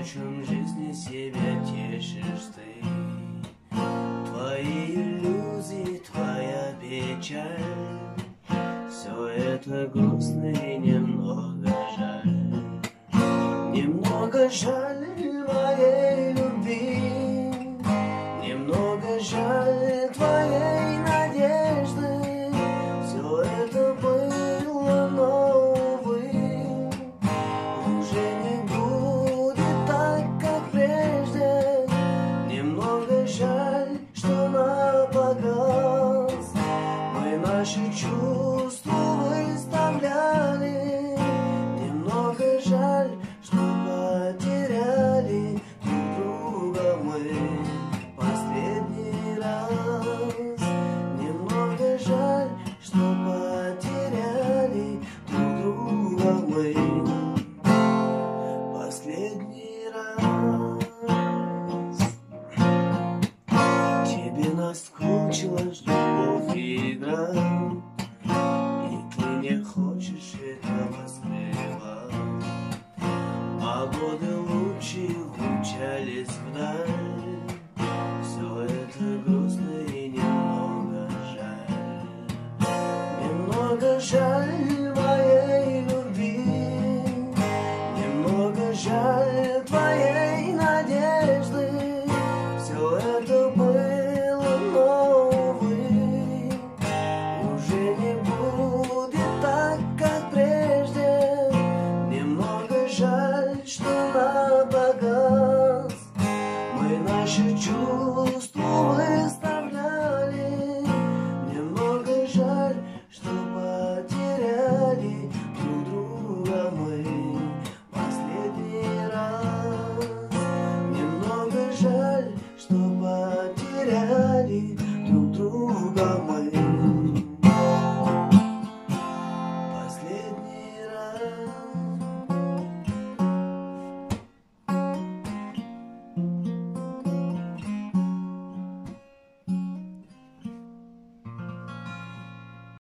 чем в жизни себя тешишь ты. Твои иллюзии, твоя печаль, все это грустно и немного жаль. Немного жаль моей любви, немного жаль твоей надежды. Все это было, но, увы, уже не будет так, как прежде. Немного жаль, что напоказ мы наши чувства выставляли. Немного жаль, что потеряли друг друга мы последний раз. Немного жаль, что потеряли друг друга мы последний раз. Тебе наскучила любовь и игра, и ты не хочешь этого скрывать. А годы лучи умчались вдаль. Все это грустно и немного жаль. Немного жаль моей любви, немного жаль твоей надежды. Все это было, но, увы, уже не будет так, как прежде. Немного жаль, что напоказ мы наши чувства выставляли. Немного жаль, что потеряли друг друга мы последний раз. Немного жаль, что потеряли друг друга мы